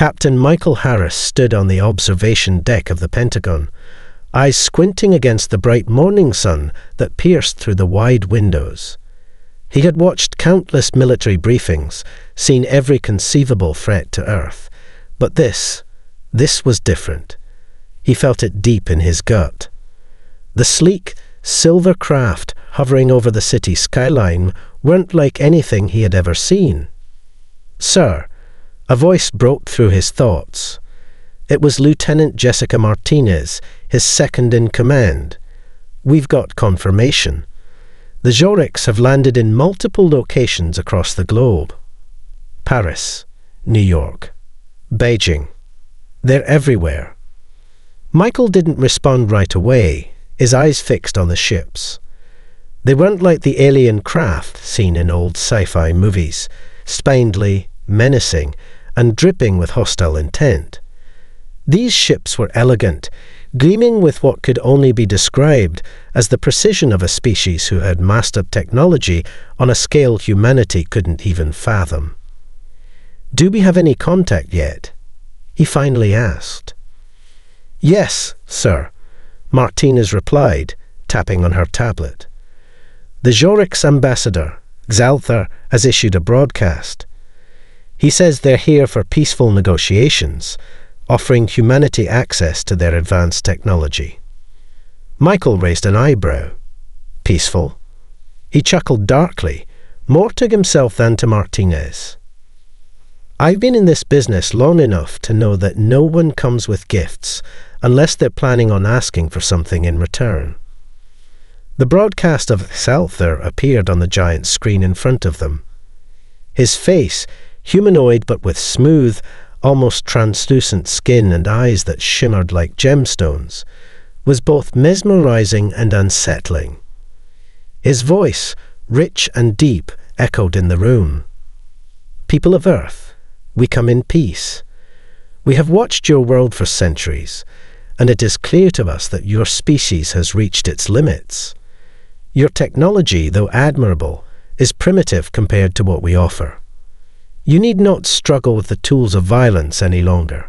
Captain Michael Harris stood on the observation deck of the Pentagon, eyes squinting against the bright morning sun that pierced through the wide windows. He had watched countless military briefings, seen every conceivable threat to Earth, but this was different. He felt it deep in his gut. The sleek, silver craft hovering over the city skyline weren't like anything he had ever seen. "Sir," a voice broke through his thoughts. It was Lieutenant Jessica Martinez, his second in command. "We've got confirmation. The Zoriks have landed in multiple locations across the globe. Paris, New York, Beijing. They're everywhere." Michael didn't respond right away, his eyes fixed on the ships. They weren't like the alien craft seen in old sci-fi movies, spindly, menacing, and dripping with hostile intent. These ships were elegant, gleaming with what could only be described as the precision of a species who had mastered technology on a scale humanity couldn't even fathom. "Do we have any contact yet?" he finally asked. "Yes, sir," Martinez replied, tapping on her tablet. "The Zorik's ambassador, Xalthar, has issued a broadcast. He says they're here for peaceful negotiations, offering humanity access to their advanced technology." Michael raised an eyebrow. "Peaceful?" He chuckled darkly, more to himself than to Martinez. "I've been in this business long enough to know that no one comes with gifts unless they're planning on asking for something in return." The broadcast of Xalthar appeared on the giant screen in front of them. His face, humanoid but with smooth, almost translucent skin and eyes that shimmered like gemstones, was both mesmerizing and unsettling. His voice, rich and deep, echoed in the room. "People of Earth, we come in peace. We have watched your world for centuries, and it is clear to us that your species has reached its limits. Your technology, though admirable, is primitive compared to what we offer. You need not struggle with the tools of violence any longer.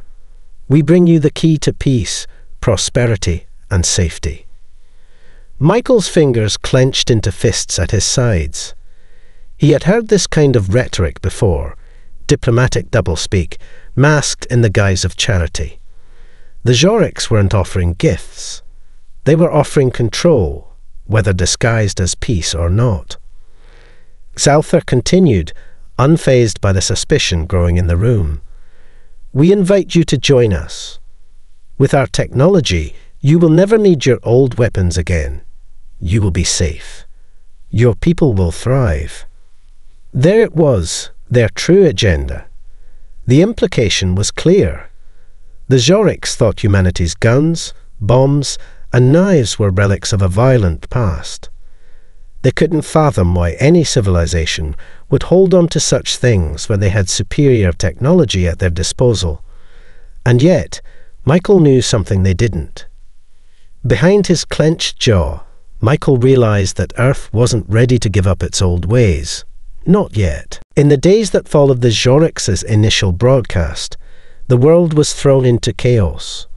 We bring you the key to peace, prosperity, and safety." Michael's fingers clenched into fists at his sides. He had heard this kind of rhetoric before, diplomatic doublespeak, masked in the guise of charity. The Zoriks weren't offering gifts. They were offering control, whether disguised as peace or not. Xalthar continued, unfazed by the suspicion growing in the room. "We invite you to join us. With our technology, you will never need your old weapons again. You will be safe. Your people will thrive." There it was, their true agenda. The implication was clear. The Zoriks thought humanity's guns, bombs, and knives were relics of a violent past. They couldn't fathom why any civilization would hold on to such things when they had superior technology at their disposal. And yet, Michael knew something they didn't. Behind his clenched jaw, Michael realized that Earth wasn't ready to give up its old ways. Not yet. In the days that followed the Zoriks' initial broadcast, the world was thrown into chaos.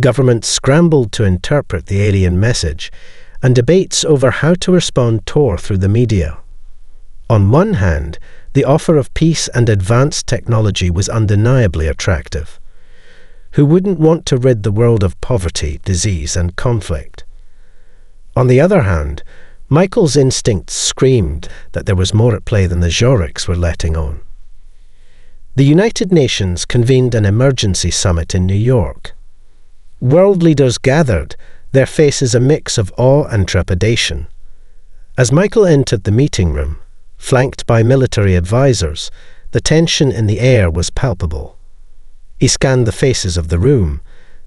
Governments scrambled to interpret the alien message, and debates over how to respond tore through the media. On one hand, the offer of peace and advanced technology was undeniably attractive. Who wouldn't want to rid the world of poverty, disease, and conflict? On the other hand, Michael's instincts screamed that there was more at play than the Zoriks were letting on. The United Nations convened an emergency summit in New York. World leaders gathered, their faces a mix of awe and trepidation. As Michael entered the meeting room, flanked by military advisors, the tension in the air was palpable. He scanned the faces of the room,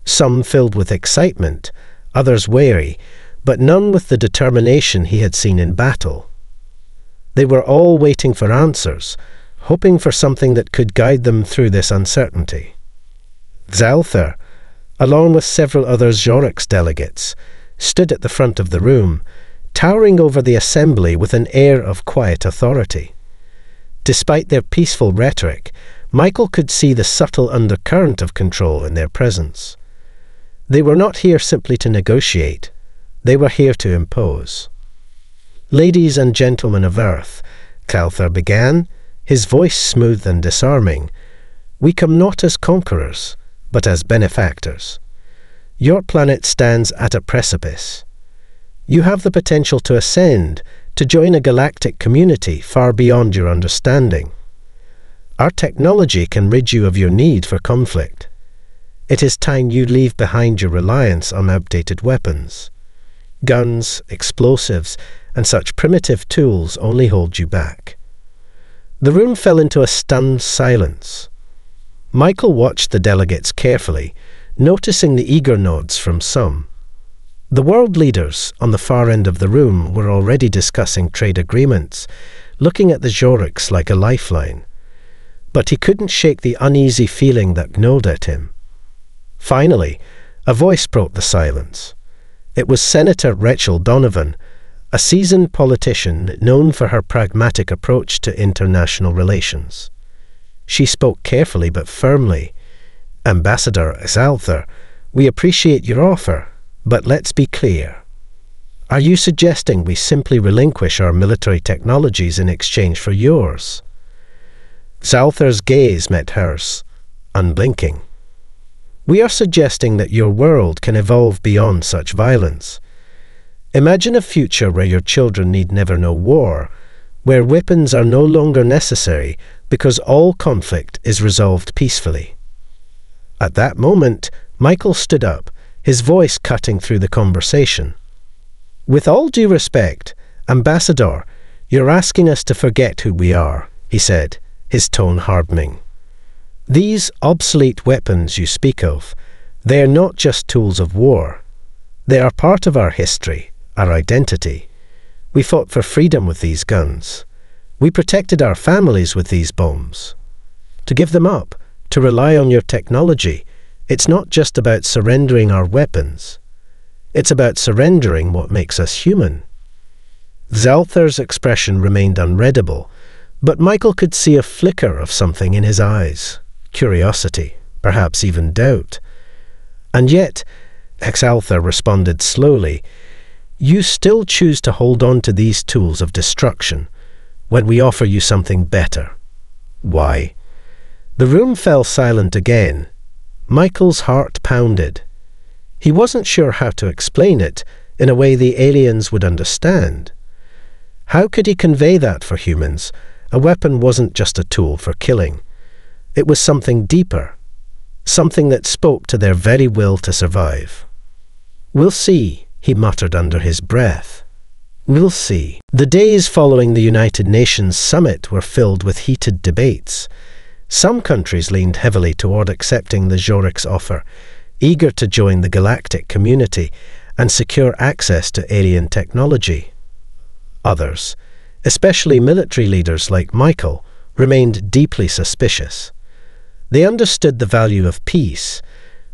some filled with excitement, others wary, but none with the determination he had seen in battle. They were all waiting for answers, hoping for something that could guide them through this uncertainty. Xalthar, along with several other Zoriks delegates, stood at the front of the room, towering over the assembly with an air of quiet authority. Despite their peaceful rhetoric, Michael could see the subtle undercurrent of control in their presence. They were not here simply to negotiate. They were here to impose. "Ladies and gentlemen of Earth," Calthar began, his voice smooth and disarming, "we come not as conquerors, but as benefactors. Your planet stands at a precipice. You have the potential to ascend, to join a galactic community far beyond your understanding. Our technology can rid you of your need for conflict. It is time you leave behind your reliance on outdated weapons. Guns, explosives, and such primitive tools only hold you back." The room fell into a stunned silence. Michael watched the delegates carefully, noticing the eager nods from some. The world leaders on the far end of the room were already discussing trade agreements, looking at the Zoriks like a lifeline. But he couldn't shake the uneasy feeling that gnawed at him. Finally, a voice broke the silence. It was Senator Rachel Donovan, a seasoned politician known for her pragmatic approach to international relations. She spoke carefully but firmly. "Ambassador Zalthar, we appreciate your offer, but let's be clear. Are you suggesting we simply relinquish our military technologies in exchange for yours?" Zalthar's gaze met hers, unblinking. "We are suggesting that your world can evolve beyond such violence. Imagine a future where your children need never know war, where weapons are no longer necessary because all conflict is resolved peacefully." At that moment, Michael stood up, his voice cutting through the conversation. "With all due respect, Ambassador, you're asking us to forget who we are," he said, his tone hardening. "These obsolete weapons you speak of, they are not just tools of war. They are part of our history, our identity. We fought for freedom with these guns. We protected our families with these bombs. To give them up, to rely on your technology, it's not just about surrendering our weapons. It's about surrendering what makes us human." Zalthar's expression remained unreadable, but Michael could see a flicker of something in his eyes. Curiosity, perhaps even doubt. "And yet," Zalthar responded slowly, "you still choose to hold on to these tools of destruction when we offer you something better. Why?" The room fell silent again. Michael's heart pounded. He wasn't sure how to explain it in a way the aliens would understand. How could he convey that for humans? A weapon wasn't just a tool for killing. It was something deeper, something that spoke to their very will to survive. "We'll see," he muttered under his breath. "We'll see." The days following the United Nations summit were filled with heated debates. Some countries leaned heavily toward accepting the Zoriks' offer, eager to join the galactic community and secure access to alien technology. Others, especially military leaders like Michael, remained deeply suspicious. They understood the value of peace,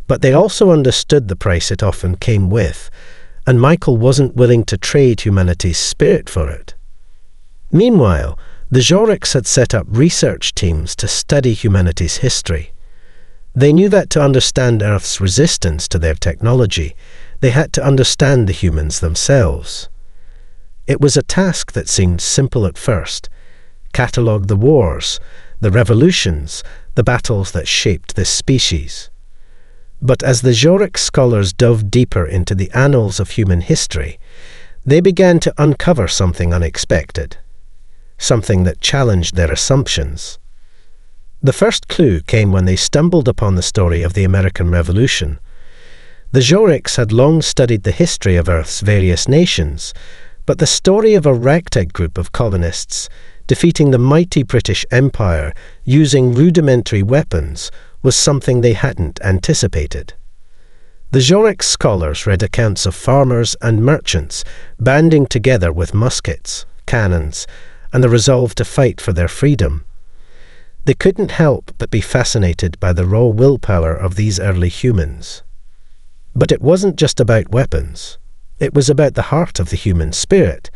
but they also understood the price it often came with, and Michael wasn't willing to trade humanity's spirit for it. Meanwhile, the Zoriks had set up research teams to study humanity's history. They knew that to understand Earth's resistance to their technology, they had to understand the humans themselves. It was a task that seemed simple at first. Catalogue the wars, the revolutions, the battles that shaped this species. But as the Zorik scholars dove deeper into the annals of human history, they began to uncover something unexpected, something that challenged their assumptions. The first clue came when they stumbled upon the story of the American Revolution. The Zoriks had long studied the history of Earth's various nations, but the story of a ragtag group of colonists defeating the mighty British Empire using rudimentary weapons was something they hadn't anticipated. The Zorik scholars read accounts of farmers and merchants banding together with muskets, cannons, and the resolve to fight for their freedom. They couldn't help but be fascinated by the raw willpower of these early humans. But it wasn't just about weapons. It was about the heart of the human spirit,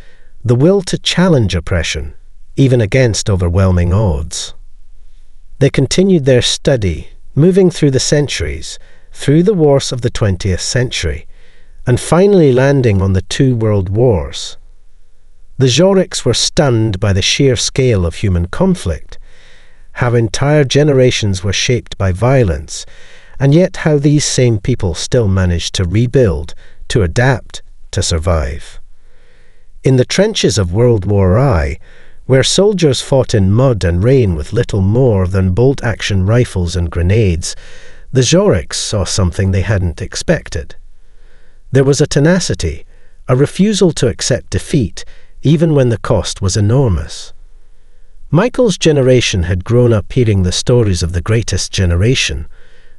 the will to challenge oppression, even against overwhelming odds. They continued their study, moving through the centuries, through the wars of the 20th century, and finally landing on the two world wars. The Zoriks were stunned by the sheer scale of human conflict, how entire generations were shaped by violence, and yet how these same people still managed to rebuild, to adapt, to survive. In the trenches of World War I, where soldiers fought in mud and rain with little more than bolt-action rifles and grenades, the Zoriks saw something they hadn't expected. There was a tenacity, a refusal to accept defeat, even when the cost was enormous. Michael's generation had grown up hearing the stories of the greatest generation,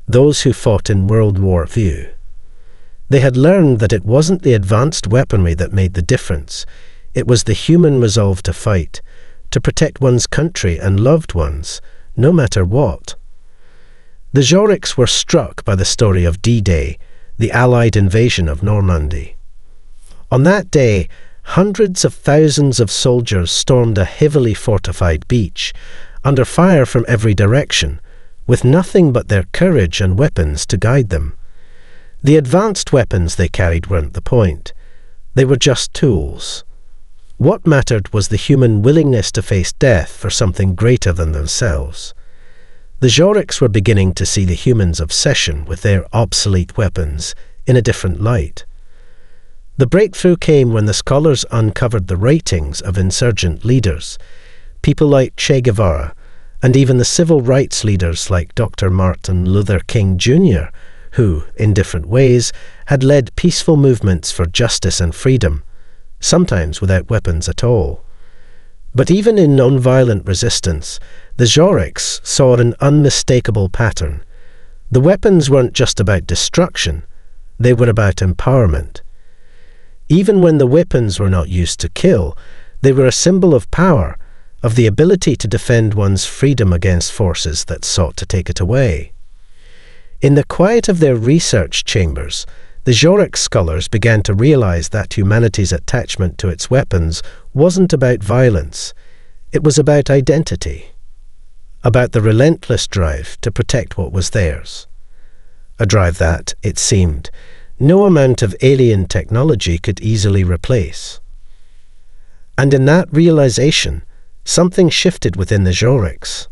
those who fought in World War II. They had learned that it wasn't the advanced weaponry that made the difference. It was the human resolve to fight, to protect one's country and loved ones, no matter what. The Zoriks were struck by the story of D-Day, the Allied invasion of Normandy. On that day, hundreds of thousands of soldiers stormed a heavily fortified beach, under fire from every direction, with nothing but their courage and weapons to guide them. The advanced weapons they carried weren't the point. They were just tools. What mattered was the human willingness to face death for something greater than themselves. The Zoriks were beginning to see the humans' obsession with their obsolete weapons in a different light. The breakthrough came when the scholars uncovered the writings of insurgent leaders, people like Che Guevara, and even the civil rights leaders like Dr. Martin Luther King Jr., who, in different ways, had led peaceful movements for justice and freedom, sometimes without weapons at all. But even in non-violent resistance, the Zoriks saw an unmistakable pattern. The weapons weren't just about destruction, they were about empowerment. Even when the weapons were not used to kill, they were a symbol of power, of the ability to defend one's freedom against forces that sought to take it away. In the quiet of their research chambers, the Zorik scholars began to realize that humanity's attachment to its weapons wasn't about violence, it was about identity, about the relentless drive to protect what was theirs. A drive that, it seemed, no amount of alien technology could easily replace. And in that realization, something shifted within the Zoriks.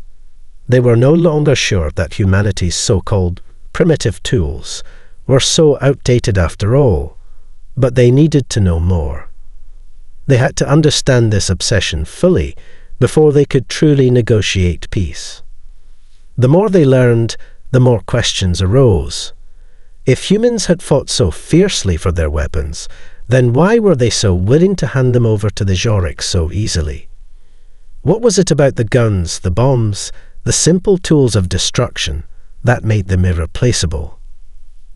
They were no longer sure that humanity's so-called primitive tools were so outdated after all, but they needed to know more. They had to understand this obsession fully before they could truly negotiate peace. The more they learned, the more questions arose. If humans had fought so fiercely for their weapons, then why were they so willing to hand them over to the Zoriks so easily? What was it about the guns, the bombs, the simple tools of destruction that made them irreplaceable?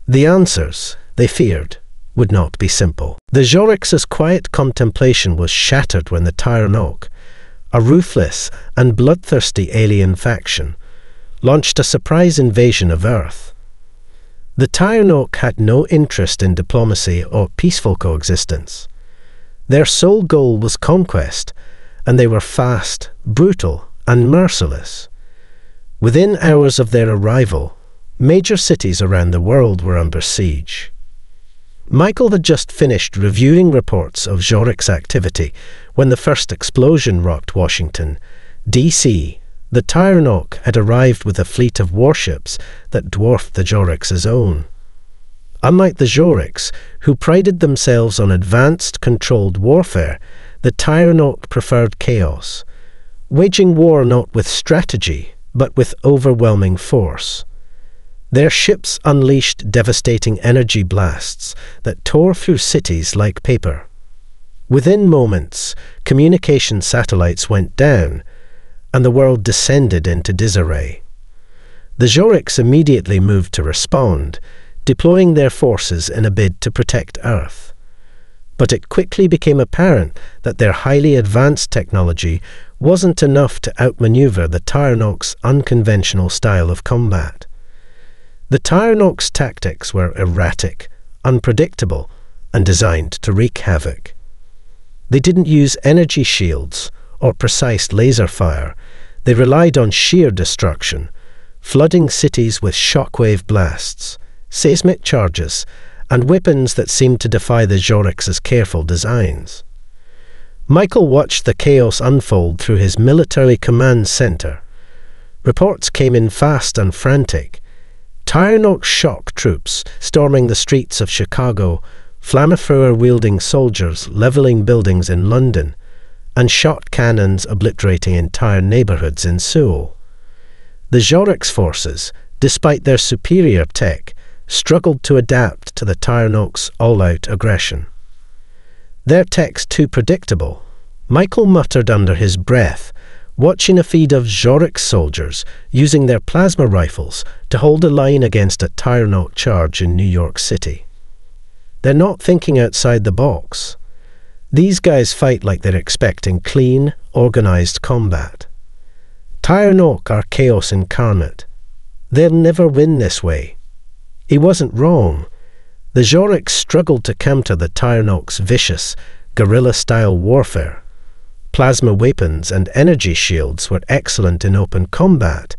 The answers, they feared, would not be simple. The Zoriks' quiet contemplation was shattered when the Tyrano, a ruthless and bloodthirsty alien faction, launched a surprise invasion of Earth. The Tyrano had no interest in diplomacy or peaceful coexistence. Their sole goal was conquest, and they were fast, brutal, and merciless. Within hours of their arrival, major cities around the world were under siege. Michael had just finished reviewing reports of Zoriks activity when the first explosion rocked Washington, D.C. The Tyrano had arrived with a fleet of warships that dwarfed the Zoriks' own. Unlike the Zoriks, who prided themselves on advanced, controlled warfare, the Tyrano preferred chaos, waging war not with strategy, but with overwhelming force. Their ships unleashed devastating energy blasts that tore through cities like paper. Within moments, communication satellites went down, and the world descended into disarray. The Zoriks immediately moved to respond, deploying their forces in a bid to protect Earth. But it quickly became apparent that their highly advanced technology wasn't enough to outmaneuver the Tyrano's unconventional style of combat. The Tyrano's tactics were erratic, unpredictable, and designed to wreak havoc. They didn't use energy shields or precise laser fire. They relied on sheer destruction, flooding cities with shockwave blasts, seismic charges, and weapons that seemed to defy the Zoriks' careful designs. Michael watched the chaos unfold through his military command center. Reports came in fast and frantic. Tyrano shock troops storming the streets of Chicago, flamethrower-wielding soldiers leveling buildings in London, and shot cannons obliterating entire neighborhoods in Seoul. The Zoriks forces, despite their superior tech, struggled to adapt to the Tyranok's all-out aggression. Their tech's too predictable, Michael muttered under his breath, watching a feed of Zorik soldiers using their plasma rifles to hold a line against a Tyranok charge in New York City. They're not thinking outside the box. These guys fight like they're expecting clean, organized combat. Tyranok are chaos incarnate. They'll never win this way. He wasn't wrong. The Zoriks struggled to counter the Tyranok's vicious, guerrilla-style warfare. Plasma weapons and energy shields were excellent in open combat,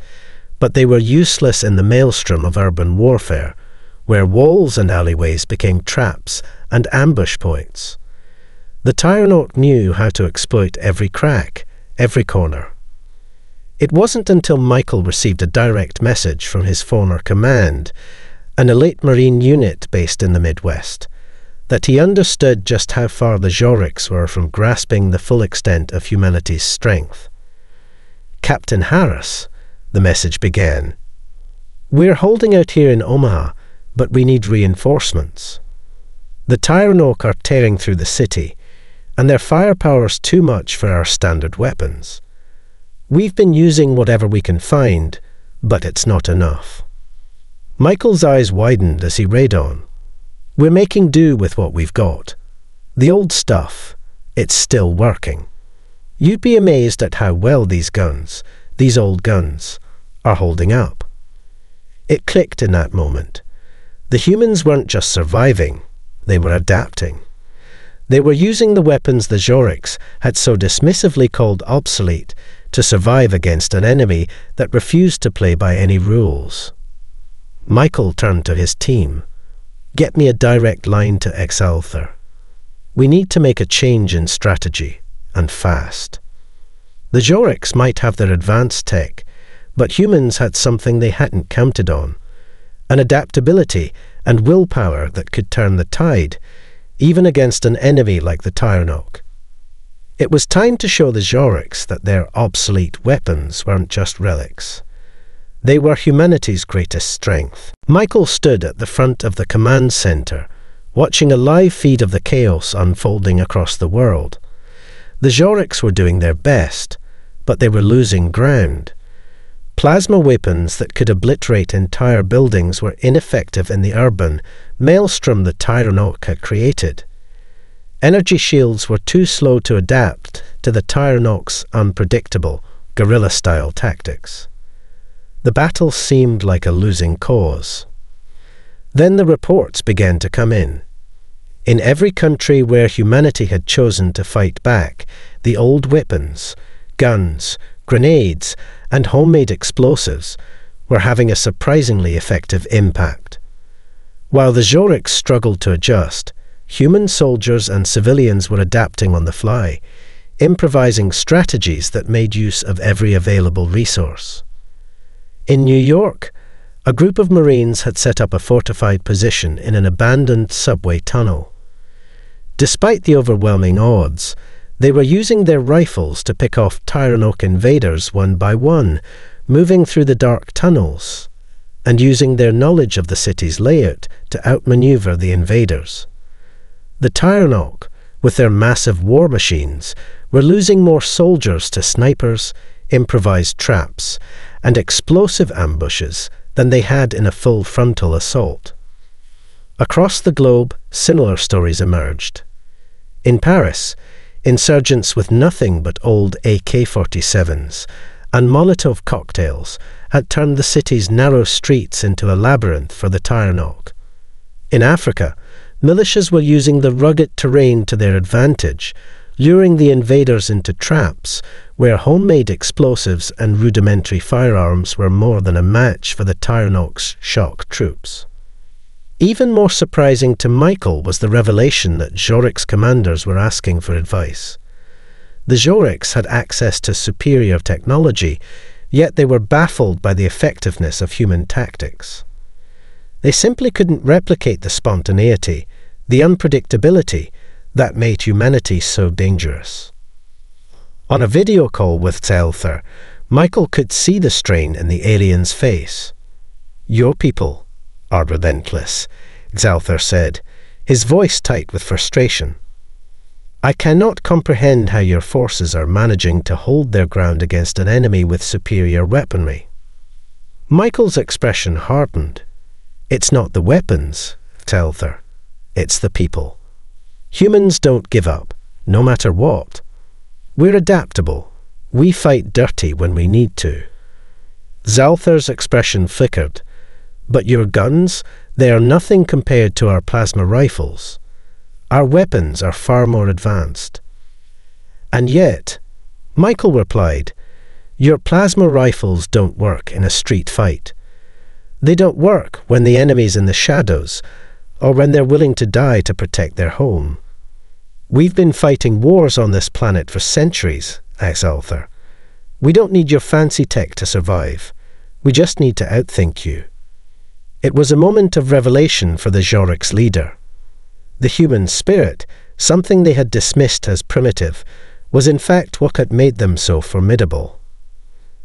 but they were useless in the maelstrom of urban warfare, where walls and alleyways became traps and ambush points. The Tyranok knew how to exploit every crack, every corner. It wasn't until Michael received a direct message from his former command, an elite Marine unit based in the Midwest, that he understood just how far the Zoriks were from grasping the full extent of humanity's strength. "Captain Harris," the message began, "we're holding out here in Omaha, but we need reinforcements. The Tyranok are tearing through the city, and their firepower's too much for our standard weapons. We've been using whatever we can find, but it's not enough." Michael's eyes widened as he read on. "We're making do with what we've got. The old stuff, it's still working. You'd be amazed at how well these old guns, are holding up." It clicked in that moment. The humans weren't just surviving, they were adapting. They were using the weapons the Zoriks had so dismissively called obsolete to survive against an enemy that refused to play by any rules. Michael turned to his team. "Get me a direct line to Exalthar. We need to make a change in strategy, and fast." The Zoriks might have their advanced tech, but humans had something they hadn't counted on, an adaptability and willpower that could turn the tide, even against an enemy like the Tyranok. It was time to show the Zoriks that their obsolete weapons weren't just relics. They were humanity's greatest strength. Michael stood at the front of the command center, watching a live feed of the chaos unfolding across the world. The Zoriks were doing their best, but they were losing ground. Plasma weapons that could obliterate entire buildings were ineffective in the urban maelstrom the Tyranok had created. Energy shields were too slow to adapt to the Tyranok's unpredictable, guerrilla-style tactics. The battle seemed like a losing cause. Then the reports began to come in. In every country where humanity had chosen to fight back, the old weapons, guns, grenades, and homemade explosives were having a surprisingly effective impact. While the Zoriks struggled to adjust, human soldiers and civilians were adapting on the fly, improvising strategies that made use of every available resource. In New York, a group of Marines had set up a fortified position in an abandoned subway tunnel. Despite the overwhelming odds, they were using their rifles to pick off Tyranok invaders one by one, moving through the dark tunnels, and using their knowledge of the city's layout to outmaneuver the invaders. The Tyranok, with their massive war machines, were losing more soldiers to snipers, improvised traps, and explosive ambushes than they had in a full frontal assault. Across the globe, similar stories emerged. In Paris, insurgents with nothing but old AK-47s and Molotov cocktails had turned the city's narrow streets into a labyrinth for the Tyranok. In Africa, militias were using the rugged terrain to their advantage, luring the invaders into traps where homemade explosives and rudimentary firearms were more than a match for the Tyrano's shock troops. Even more surprising to Michael was the revelation that Zorik's commanders were asking for advice. The Zoriks had access to superior technology, yet they were baffled by the effectiveness of human tactics. They simply couldn't replicate the spontaneity, the unpredictability that made humanity so dangerous. On a video call with Zelther, Michael could see the strain in the alien's face. "Your people are relentless," Zelther said, his voice tight with frustration. "I cannot comprehend how your forces are managing to hold their ground against an enemy with superior weaponry." Michael's expression hardened. "It's not the weapons, Zelther. It's the people. Humans don't give up, no matter what. We're adaptable. We fight dirty when we need to." Zelther's expression flickered. "But your guns, they are nothing compared to our plasma rifles. Our weapons are far more advanced." "And yet," Michael replied, "your plasma rifles don't work in a street fight. They don't work when the enemy's in the shadows, or when they're willing to die to protect their home. We've been fighting wars on this planet for centuries, Zelther. We don't need your fancy tech to survive. We just need to outthink you." It was a moment of revelation for the Zorik's leader. The human spirit, something they had dismissed as primitive, was in fact what had made them so formidable.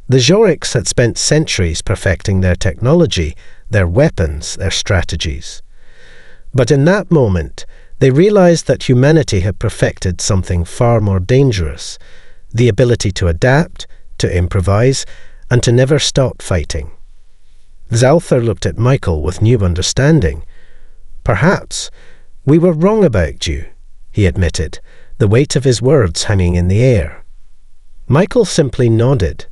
The Zoriks had spent centuries perfecting their technology, their weapons, their strategies. But in that moment, they realized that humanity had perfected something far more dangerous, the ability to adapt, to improvise, and to never stop fighting. Zelther looked at Michael with new understanding. "Perhaps we were wrong about you," he admitted, the weight of his words hanging in the air. Michael simply nodded.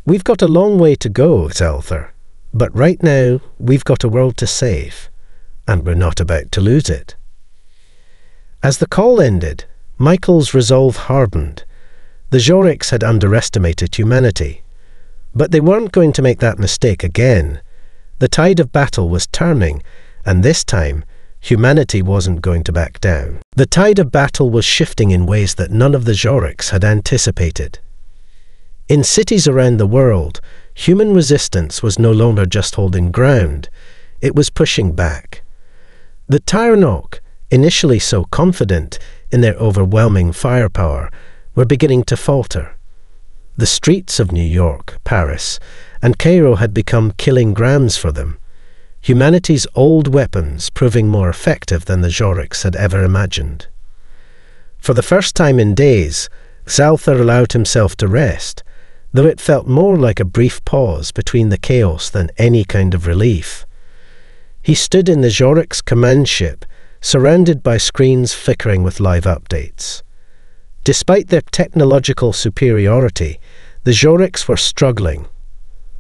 "We've got a long way to go, Zelther, but right now we've got a world to save, and we're not about to lose it." As the call ended, Michael's resolve hardened. The Zoriks had underestimated humanity. But they weren't going to make that mistake again. The tide of battle was turning, and this time, humanity wasn't going to back down. The tide of battle was shifting in ways that none of the Zoriks had anticipated. In cities around the world, human resistance was no longer just holding ground, it was pushing back. The Tyrano, initially so confident in their overwhelming firepower, were beginning to falter. The streets of New York, Paris, and Cairo had become killing grounds for them, humanity's old weapons proving more effective than the Zoriks had ever imagined. For the first time in days, Zelther allowed himself to rest, though it felt more like a brief pause between the chaos than any kind of relief. He stood in the Zoriks' command ship, surrounded by screens flickering with live updates. Despite their technological superiority, the Zoriks were struggling.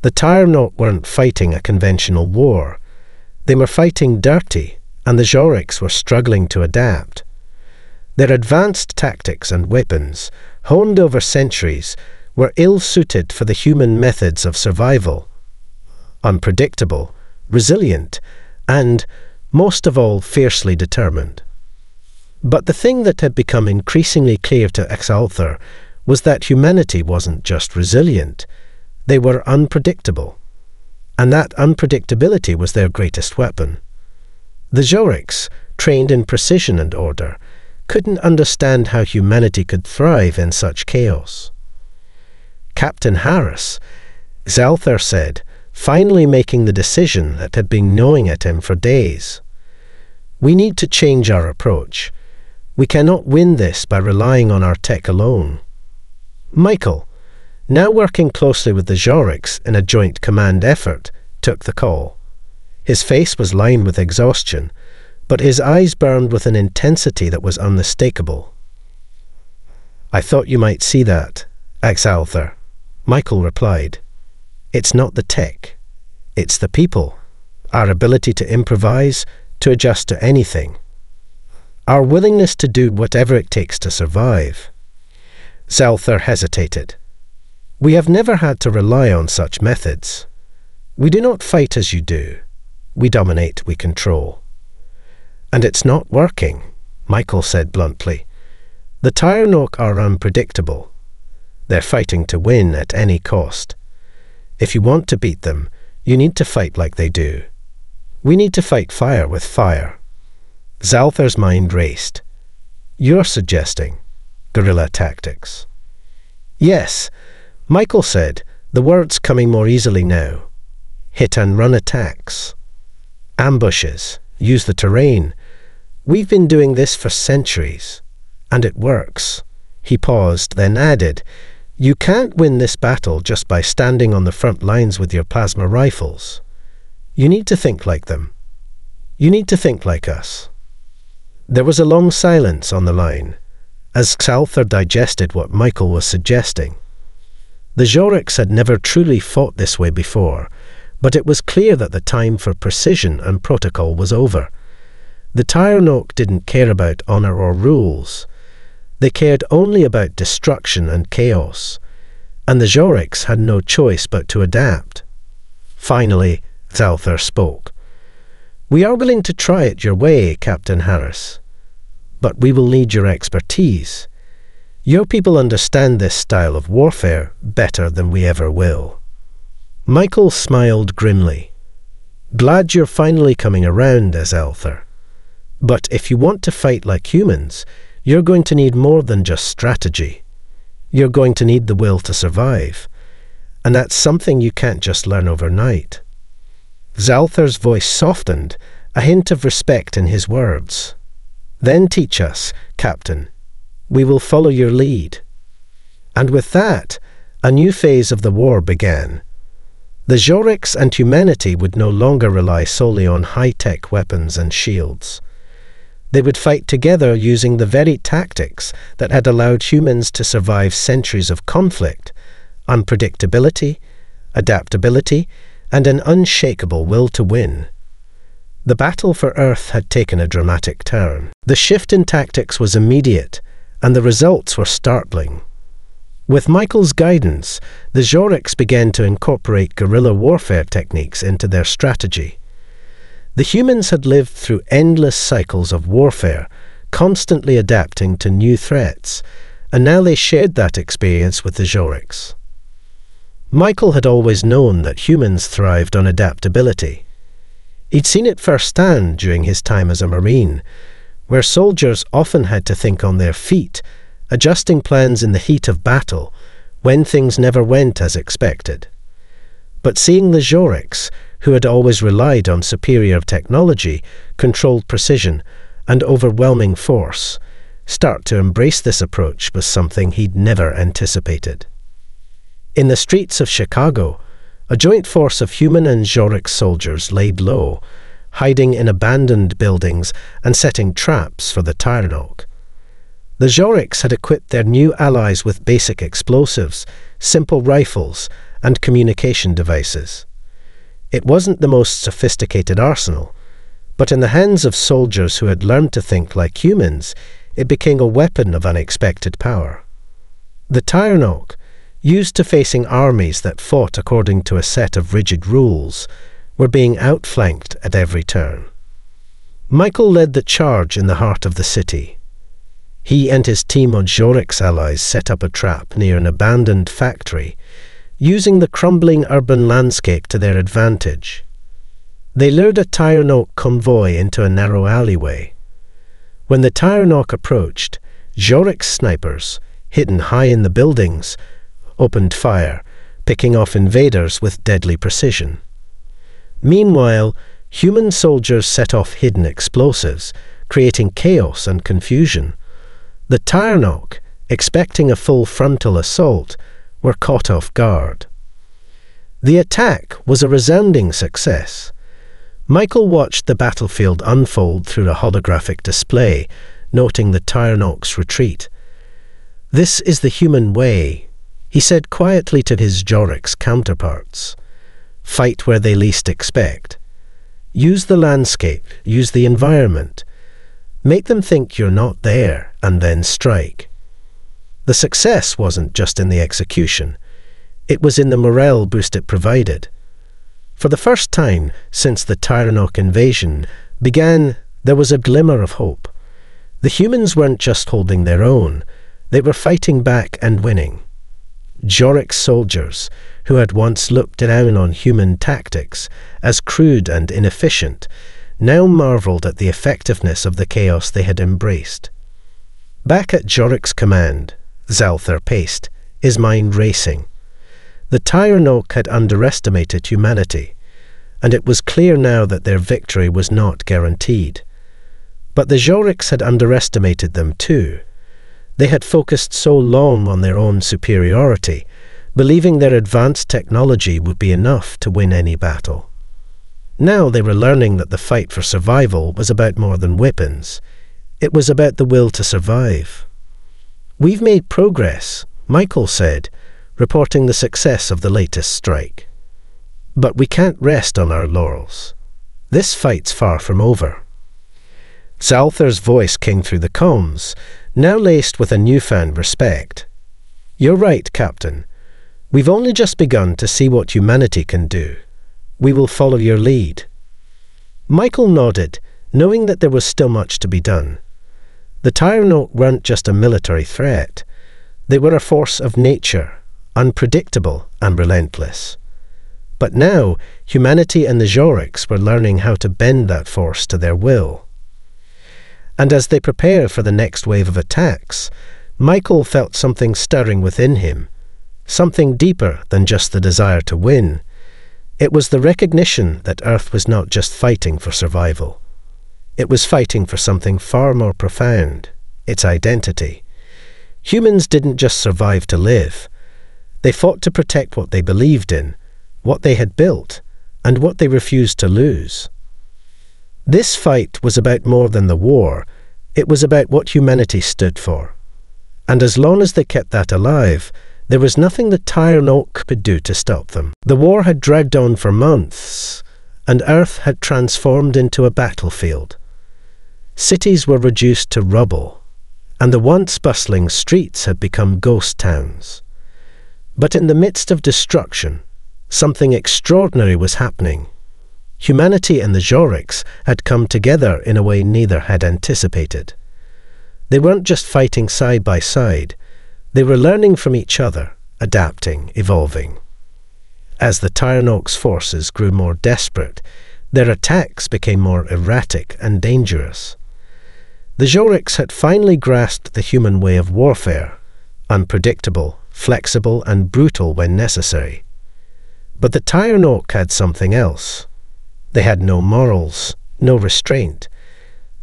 The Tyrano weren't fighting a conventional war. They were fighting dirty, and the Zoriks were struggling to adapt. Their advanced tactics and weapons, honed over centuries, were ill-suited for the human methods of survival. Unpredictable, resilient, and, most of all, fiercely determined. But the thing that had become increasingly clear to Zelther was that humanity wasn't just resilient, they were unpredictable. And that unpredictability was their greatest weapon. The Zoriks, trained in precision and order, couldn't understand how humanity could thrive in such chaos. "Captain Harris," Zelther said, finally making the decision that had been gnawing at him for days. "We need to change our approach. We cannot win this by relying on our tech alone." Michael, now working closely with the Zoriks in a joint command effort, took the call. His face was lined with exhaustion, but his eyes burned with an intensity that was unmistakable. "I thought you might see that, Zelther," Michael replied. "It's not the tech. It's the people, our ability to improvise, to adjust to anything. Our willingness to do whatever it takes to survive. Zalthar hesitated. We have never had to rely on such methods. We do not fight as you do. We dominate, we control. And it's not working, Michael said bluntly. The tyrano are unpredictable. They're fighting to win at any cost. If you want to beat them, you need to fight like they do. We need to fight fire with fire. Zalthar's mind raced. You're suggesting guerrilla tactics. Yes, Michael said, the words coming more easily now. Hit-and-run attacks. Ambushes. Use the terrain. We've been doing this for centuries. And it works. He paused, then added, you can't win this battle just by standing on the front lines with your plasma rifles. You need to think like them. You need to think like us. There was a long silence on the line, as Zalthar digested what Michael was suggesting. The Zoriks had never truly fought this way before, but it was clear that the time for precision and protocol was over. The tyrano didn't care about honor or rules. They cared only about destruction and chaos, and the Zoriks had no choice but to adapt. Finally, Zalthar spoke. We are willing to try it your way, Captain Harris, but we will need your expertise. Your people understand this style of warfare better than we ever will. Michael smiled grimly. Glad you're finally coming around, Zalthar. But if you want to fight like humans, you're going to need more than just strategy. You're going to need the will to survive. And that's something you can't just learn overnight. Zalthar's voice softened, a hint of respect in his words. Then teach us, Captain. We will follow your lead. And with that, a new phase of the war began. The Zoriks and humanity would no longer rely solely on high-tech weapons and shields. They would fight together using the very tactics that had allowed humans to survive centuries of conflict, unpredictability, adaptability, and an unshakable will to win. The battle for Earth had taken a dramatic turn. The shift in tactics was immediate, and the results were startling. With Michael's guidance, the Zoriks began to incorporate guerrilla warfare techniques into their strategy. The humans had lived through endless cycles of warfare, constantly adapting to new threats, and now they shared that experience with the Zoriks. Michael had always known that humans thrived on adaptability. He'd seen it firsthand during his time as a Marine, where soldiers often had to think on their feet, adjusting plans in the heat of battle, when things never went as expected. But seeing the Zoriks, who had always relied on superior technology, controlled precision, and overwhelming force, start to embrace this approach was something he'd never anticipated. In the streets of Chicago, a joint force of human and Zorik soldiers laid low, hiding in abandoned buildings and setting traps for the tyrano. The Zoriks had equipped their new allies with basic explosives, simple rifles, and communication devices. It wasn't the most sophisticated arsenal, but in the hands of soldiers who had learned to think like humans, it became a weapon of unexpected power. The tyrano, used to facing armies that fought according to a set of rigid rules, were being outflanked at every turn. Michael led the charge in the heart of the city. He and his team of Zoriks allies set up a trap near an abandoned factory, using the crumbling urban landscape to their advantage. They lured a tyrano convoy into a narrow alleyway. When the tyrano approached, Zorik snipers, hidden high in the buildings, opened fire, picking off invaders with deadly precision. Meanwhile, human soldiers set off hidden explosives, creating chaos and confusion. The tyrano, expecting a full frontal assault, were caught off guard. The attack was a resounding success. Michael watched the battlefield unfold through a holographic display, noting the tyrano's retreat. This is the human way, he said quietly to his Zoriks counterparts. Fight where they least expect. Use the landscape, use the environment. Make them think you're not there, and then strike. The success wasn't just in the execution. It was in the morale boost it provided. For the first time since the Tyrano invasion began, there was a glimmer of hope. The humans weren't just holding their own, they were fighting back and winning. Zorik's soldiers, who had once looked down on human tactics as crude and inefficient, now marveled at the effectiveness of the chaos they had embraced. Back at Zorik's command, Zalthar paced, his mind racing. The Tyrano had underestimated humanity, and it was clear now that their victory was not guaranteed. But the Zoriks had underestimated them too. They had focused so long on their own superiority, believing their advanced technology would be enough to win any battle. Now they were learning that the fight for survival was about more than weapons. It was about the will to survive. "We've made progress," Michael said, reporting the success of the latest strike. "But we can't rest on our laurels. This fight's far from over." Zalthar's voice came through the comms, now laced with a newfound respect. "You're right, Captain. We've only just begun to see what humanity can do. We will follow your lead." Michael nodded, knowing that there was still much to be done. The Tyrano weren't just a military threat. They were a force of nature, unpredictable and relentless. But now, humanity and the Zoriks were learning how to bend that force to their will. And as they prepared for the next wave of attacks, Michael felt something stirring within him, something deeper than just the desire to win. It was the recognition that Earth was not just fighting for survival. It was fighting for something far more profound, its identity. Humans didn't just survive to live. They fought to protect what they believed in, what they had built, and what they refused to lose. This fight was about more than the war. It was about what humanity stood for. And as long as they kept that alive, there was nothing the Tyrano could do to stop them. The war had dragged on for months, and Earth had transformed into a battlefield. Cities were reduced to rubble, and the once bustling streets had become ghost towns. But in the midst of destruction, something extraordinary was happening. Humanity and the Zoriks had come together in a way neither had anticipated. They weren't just fighting side by side. They were learning from each other, adapting, evolving. As the Tyrano's forces grew more desperate, their attacks became more erratic and dangerous. The Zoriks had finally grasped the human way of warfare, unpredictable, flexible and brutal when necessary. But the Tyrano had something else. They had no morals, no restraint.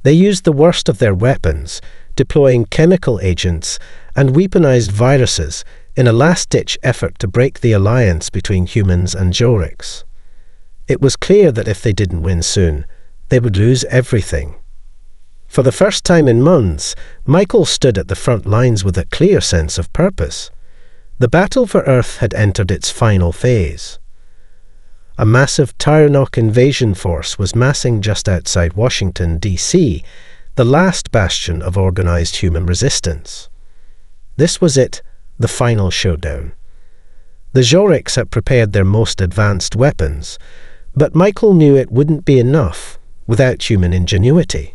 They used the worst of their weapons, deploying chemical agents and weaponized viruses in a last-ditch effort to break the alliance between humans and Zoriks. It was clear that if they didn't win soon, they would lose everything. For the first time in months, Michael stood at the front lines with a clear sense of purpose. The battle for Earth had entered its final phase. A massive Tyrano invasion force was massing just outside Washington, D.C., the last bastion of organized human resistance. This was it, the final showdown. The Zoriks had prepared their most advanced weapons, but Michael knew it wouldn't be enough without human ingenuity.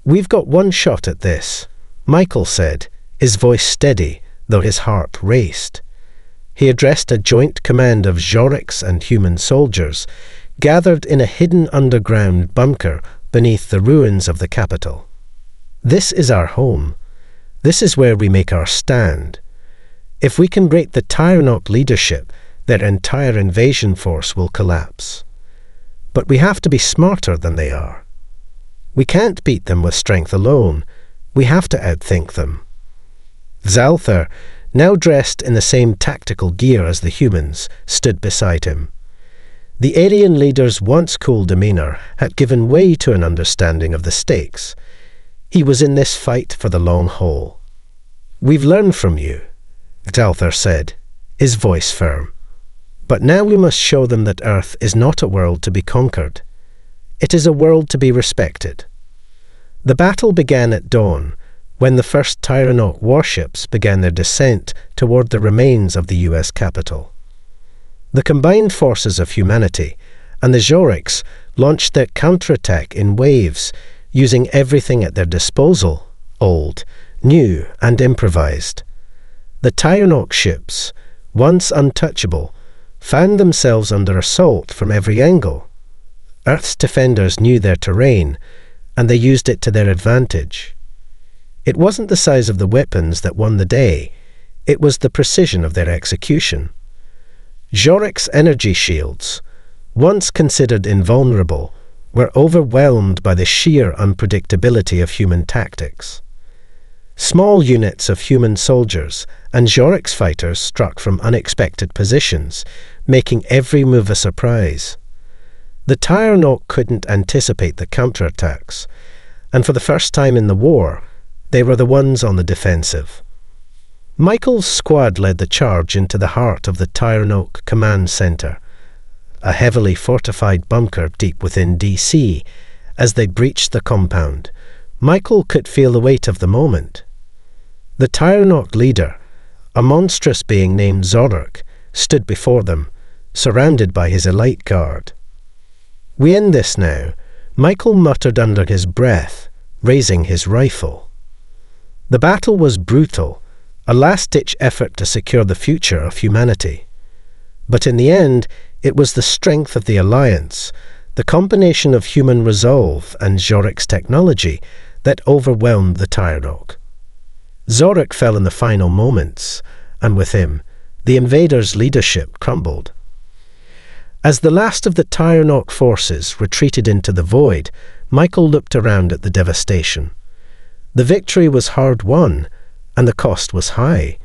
"We've got one shot at this," Michael said, his voice steady, though his heart raced. He addressed a joint command of Zoriks and human soldiers, gathered in a hidden underground bunker beneath the ruins of the capital. "This is our home. This is where we make our stand. If we can break the Tyrano leadership, their entire invasion force will collapse. But we have to be smarter than they are. We can't beat them with strength alone. We have to outthink them." Zalthar, now dressed in the same tactical gear as the humans, stood beside him. The alien leader's once cool demeanor had given way to an understanding of the stakes. He was in this fight for the long haul. "We've learned from you," Zalthar said, his voice firm. "But now we must show them that Earth is not a world to be conquered. It is a world to be respected." The battle began at dawn, when the first Tyrano warships began their descent toward the remains of the US capital. The combined forces of humanity and the Zoriks launched their counterattack in waves, using everything at their disposal, old, new, and improvised. The Tyrano ships, once untouchable, found themselves under assault from every angle. Earth's defenders knew their terrain, and they used it to their advantage. It wasn't the size of the weapons that won the day, it was the precision of their execution. Zorik's energy shields, once considered invulnerable, were overwhelmed by the sheer unpredictability of human tactics. Small units of human soldiers and Zorik's fighters struck from unexpected positions, making every move a surprise. The Tyrano couldn't anticipate the counterattacks, and for the first time in the war, they were the ones on the defensive. Michael's squad led the charge into the heart of the Tyrano command center, a heavily fortified bunker deep within DC. As they breached the compound, Michael could feel the weight of the moment. The Tyrano leader, a monstrous being named Zorik, stood before them, surrounded by his elite guard. "We end this now," Michael muttered under his breath, raising his rifle. The battle was brutal, a last-ditch effort to secure the future of humanity. But in the end, it was the strength of the Alliance, the combination of human resolve and Zorik's technology, that overwhelmed the Tyrano. Zorik fell in the final moments, and with him, the Invaders' leadership crumbled. As the last of the Tyrano forces retreated into the void, Michael looked around at the devastation. The victory was hard-won, and the cost was high.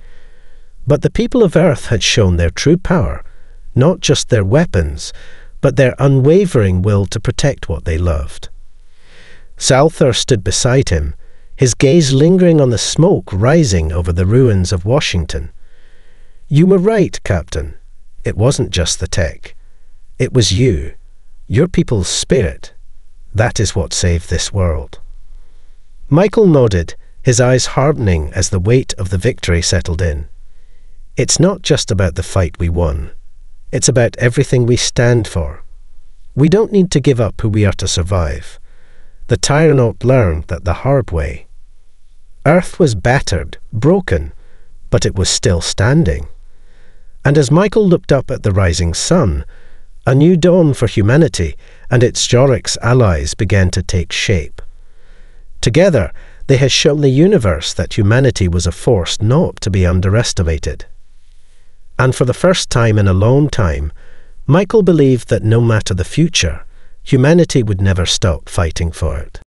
But the people of Earth had shown their true power, not just their weapons, but their unwavering will to protect what they loved. Salthar stood beside him, his gaze lingering on the smoke rising over the ruins of Washington. "You were right, Captain. It wasn't just the tech. It was you, your people's spirit. That is what saved this world." Michael nodded, his eyes hardening as the weight of the victory settled in. "It's not just about the fight we won. It's about everything we stand for. We don't need to give up who we are to survive. The Tyrano learned that the hard way. Earth was battered, broken, but it was still standing." And as Michael looked up at the rising sun, a new dawn for humanity and its Zorik's allies began to take shape. Together, they had shown the universe that humanity was a force not to be underestimated. And for the first time in a long time, Michael believed that no matter the future, humanity would never stop fighting for it.